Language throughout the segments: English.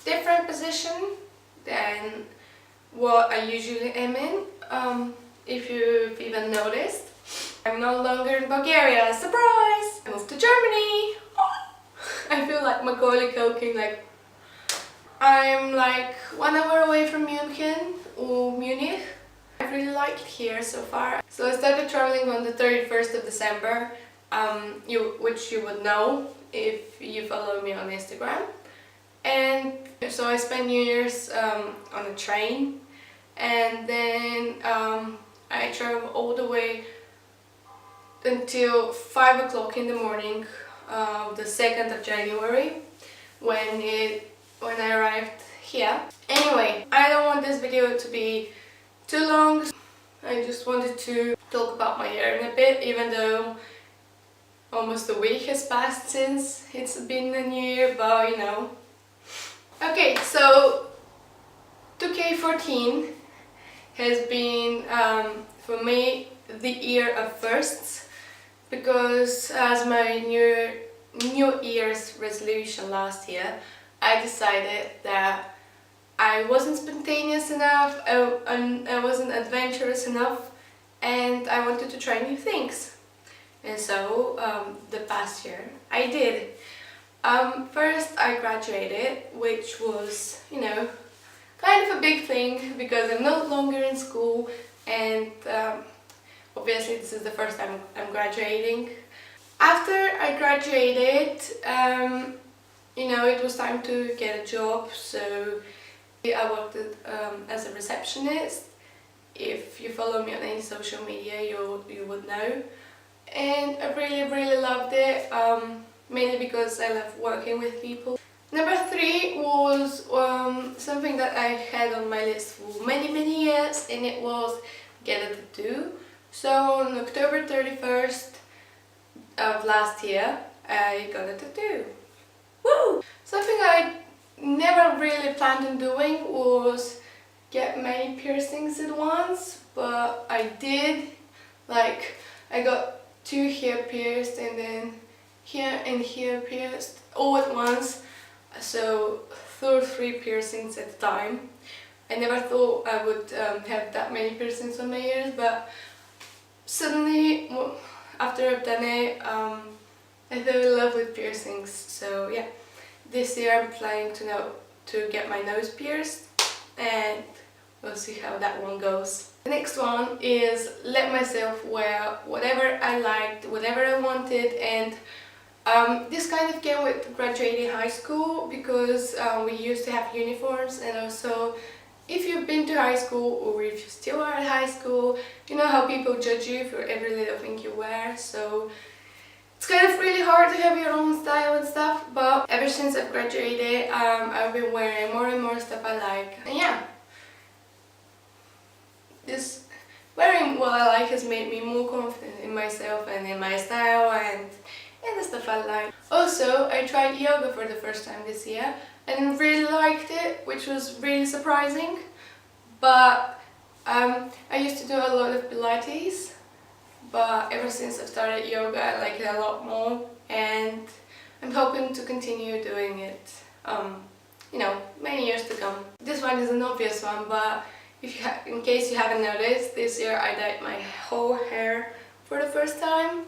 different position than what I usually am in. If you've even noticed, I'm no longer in Bulgaria. Surprise! I moved to Germany. I feel like Macaulay Culkin, like I'm like 1 hour away from Munich. I really like it here so far. So I started traveling on the 31st of December, which you would know if you follow me on Instagram. And so I spent New Year's on a train, and then I traveled all the way until 5 o'clock in the morning of the 2nd of January when I arrived here. Anyway, I don't want this video to be too long. I just wanted to talk about my year in a bit, even though almost a week has passed since it's been a new year, but you know. Okay, so 2K14 has been for me the year of firsts, because as my New Year's resolution last year, I decided that I wasn't spontaneous enough, I wasn't adventurous enough, and I wanted to try new things. And so the past year I did. First I graduated, which was, you know, kind of a big thing because I'm no longer in school, and obviously this is the first time I'm graduating. After I graduated, you know, it was time to get a job, so I worked as a receptionist. If you follow me on any social media, you would know. And I really loved it, mainly because I love working with people. Number 3 was something that I had on my list for many years, and it was get a tattoo. So on October 31st of last year, I got a tattoo. Woo! Something I never really planned on doing was get many piercings at once, but I did. Like, I got 2 here pierced, and then here and here pierced all at once, so 3 piercings at a time. I never thought I would have that many piercings on my ears, but suddenly, after I've done it, I fell in love with piercings. So yeah, this year I'm planning to get my nose pierced, and we'll see how that one goes. The next one is let myself wear whatever I liked, whatever I wanted, and this kind of came with graduating high school, because we used to have uniforms. And also, if you've been to high school, or if you still are at high school, you know how people judge you for every little thing you wear. So it's kind of really hard to have your own style and stuff, but ever since I've graduated, I've been wearing more and more stuff I like. And yeah, this wearing what I like has made me more confident in myself and in my style and the stuff I like. Also, I tried yoga for the first time this year and really liked it, which was really surprising. But I used to do a lot of Pilates, but ever since I've started yoga, I like it a lot more, and I'm hoping to continue doing it, you know, many years to come. This one is an obvious one, but in case you haven't noticed, this year I dyed my whole hair for the first time.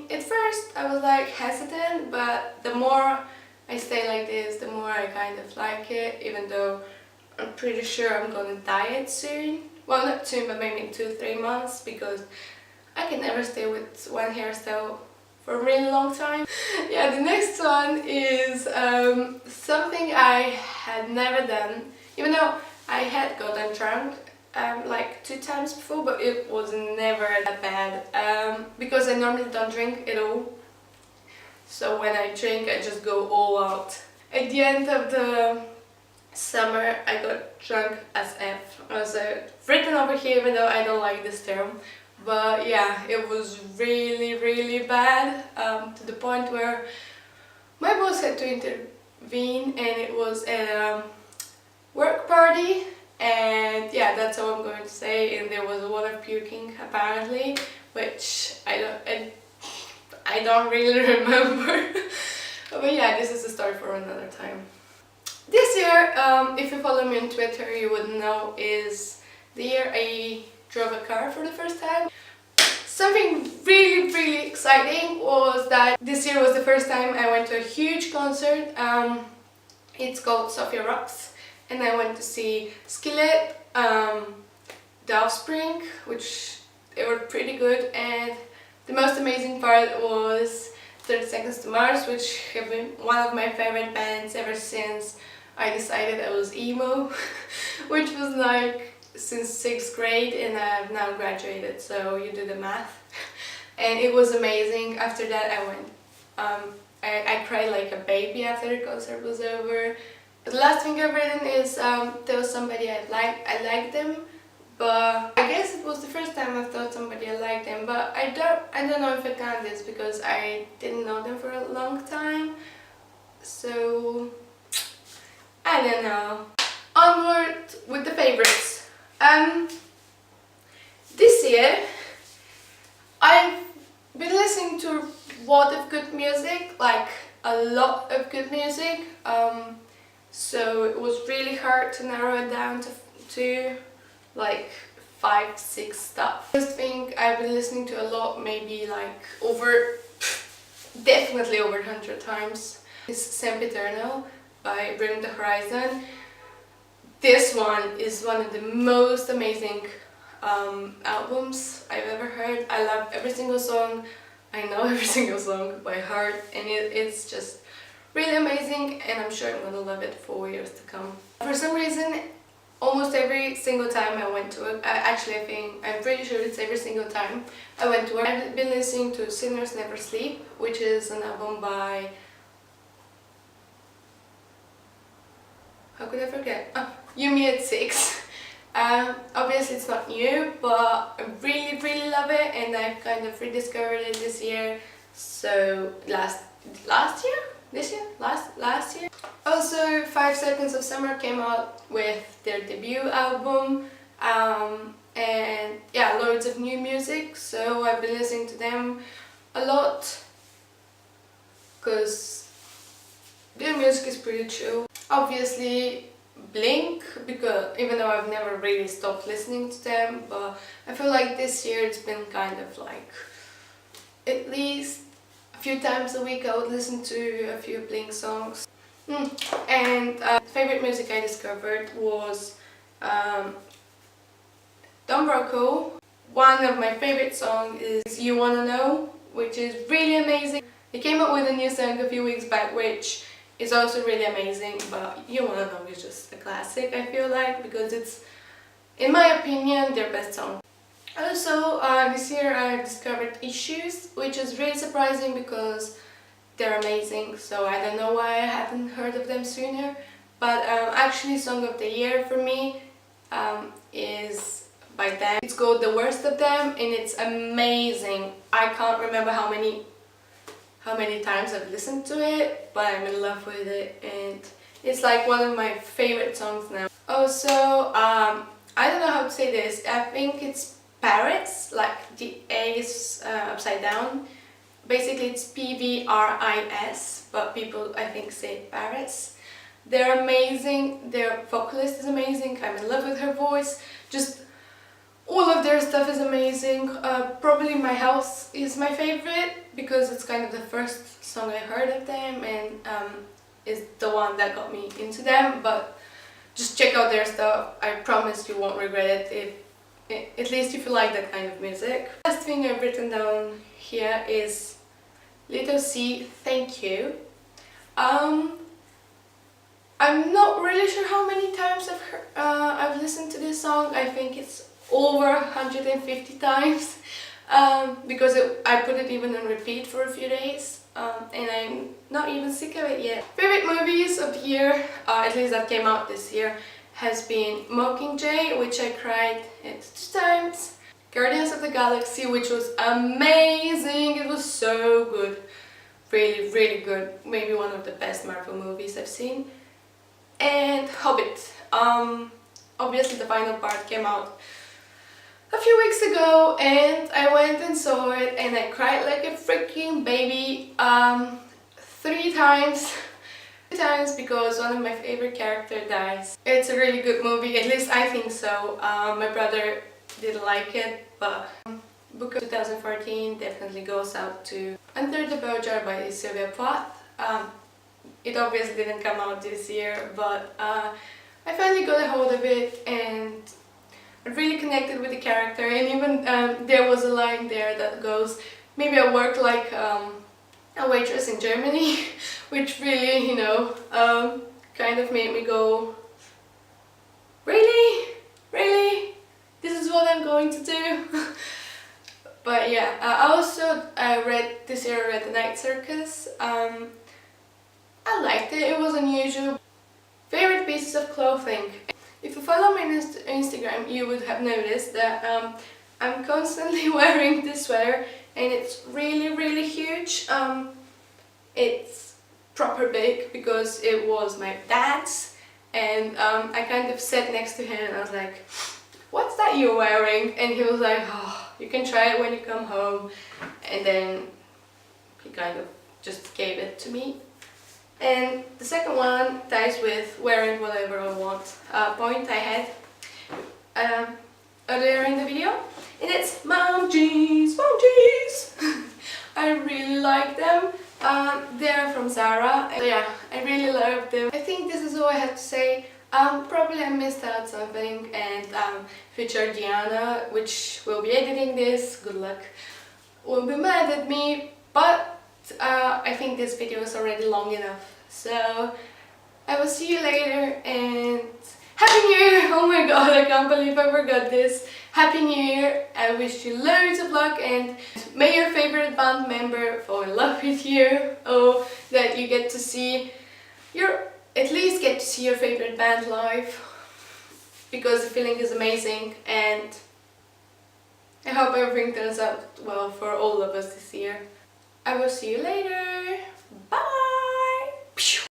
At first I was like hesitant, but the more I stay like this, the more I kind of like it, even though I'm pretty sure I'm gonna dye it soon. Well, not soon, but maybe in 2-3 months, because I can never stay with one hairstyle for a really long time. Yeah, the next one is something I had never done, even though I had gotten drunk like 2 times before, but it was never that bad, because I normally don't drink at all. So when I drink, I just go all out. At the end of the summer, I got drunk as F. Also written over here, even though I don't like this term. But yeah, it was really bad, to the point where my boss had to intervene, and it was at a work party. And yeah, that's all I'm going to say. And there was a lot of puking apparently, which I don't really remember. But yeah, this is a story for another time. This year, if you follow me on Twitter, you would know is the year I drove a car for the first time. Something really exciting was that this year was the first time I went to a huge concert. It's called Sophia Rocks, and I went to see Skillet, The Offspring, which they were pretty good, and the most amazing part was 30 Seconds to Mars, which have been one of my favorite bands ever since I decided I was emo, which was like since 6th grade, and I've now graduated, so you do the math. And it was amazing. After that I went, I cried like a baby after the concert was over. The last thing I've written is there was somebody I liked them, but I guess it was the first time I thought somebody I liked them, but I don't know if I count this because I didn't know them for a long time, so I don't know. Onward with the favorites. This year I've been listening to a lot of good music, like a lot of good music, so it was really hard to narrow it down to like 5-6 stuff. First thing I've been listening to a lot, maybe like definitely over 100 times, is Sempiternal by Bring the Horizon. This one is one of the most amazing albums I've ever heard. I love every single song. I know every single song by heart, and it's just really amazing, and I'm sure I'm gonna love it for years to come. For some reason, almost every single time I went to it, I'm pretty sure it's every single time I went to it, I've been listening to Sinners Never Sleep, which is an album by, how could I forget? Oh, You Me at 6. Obviously it's not new, but I really love it, and I've kind of rediscovered it this year. So last year? This year? Last year? Also, 5 Seconds of Summer came out with their debut album, and yeah, loads of new music, so I've been listening to them a lot because their music is pretty chill. Obviously Blink, because even though I've never really stopped listening to them, but I feel like this year it's been kind of like at least a few times a week I would listen to a few Blink songs. And favorite music I discovered was Don Broco. One of my favorite songs is You Wanna Know, which is really amazing. They came up with a new song a few weeks back, which is also really amazing, but You Wanna Know is just a classic, I feel like, because it's, in my opinion, their best song. Also, this year I discovered Issues, which is really surprising because they're amazing, so I don't know why I hadn't heard of them sooner. But actually, Song of the Year for me is by them. It's called The Worst of Them, and it's amazing. I can't remember how many times I've listened to it, but I'm in love with it, and it's like one of my favorite songs now. Also, I don't know how to say this. I think it's Parrots, like the A is upside down. Basically it's P-V-R-I-S, but people I think say Parrots. They're amazing, their vocalist is amazing, I'm in love with her voice, just all of their stuff is amazing. Probably My House is my favorite because it's kind of the first song I heard of them, and is the one that got me into them, but just check out their stuff. I promise you won't regret it, at least if you like that kind of music. Last thing I've written down here is Little C, Thank You. I'm not really sure how many times I've listened to this song. I think it's over 150 times because I put it even on repeat for a few days, and I'm not even sick of it yet. Favorite movies of the year, at least that came out this year, has been Mockingjay, which I cried at 2 times. Guardians of the Galaxy, which was amazing, it was so good, really good, maybe one of the best Marvel movies I've seen. And Hobbit, obviously the final part came out a few weeks ago, and I went and saw it, and I cried like a freaking baby 3 times. Times because one of my favorite characters dies. It's a really good movie, at least I think so. My brother didn't like it, but book of 2014 definitely goes out to Under the Bow Jar by Sylvia Plath. It obviously didn't come out this year, but I finally got a hold of it and I really connected with the character, and even there was a line there that goes, maybe I work like a waitress in Germany, which really, you know, kind of made me go, really? Really? This is what I'm going to do? But yeah, I also read this year, I read The Night Circus. I liked it, it was unusual. Favorite pieces of clothing. If you follow me on Instagram, you would have noticed that I'm constantly wearing this sweater, and it's really huge. It's proper big because it was my dad's, and I kind of sat next to him and I was like, what's that you're wearing? And he was like, oh, you can try it when you come home. And then he kind of just gave it to me. And the second one ties with wearing whatever I want. Point I had earlier in the video, and it's mom jeans, mom jeans. I really like them. They're from Zara. Yeah, I really love them. I think this is all I have to say. Probably I missed out something, and future Diana, which will be editing this, good luck, will be mad at me, but I think this video is already long enough. So I will see you later, and Happy New Year! Oh my god, I can't believe I forgot this. Happy New Year! I wish you loads of luck, and may your favorite band member fall in love with you, or that you get to see at least get to see your favorite band live, because the feeling is amazing, and I hope everything turns out well for all of us this year. I will see you later. Bye!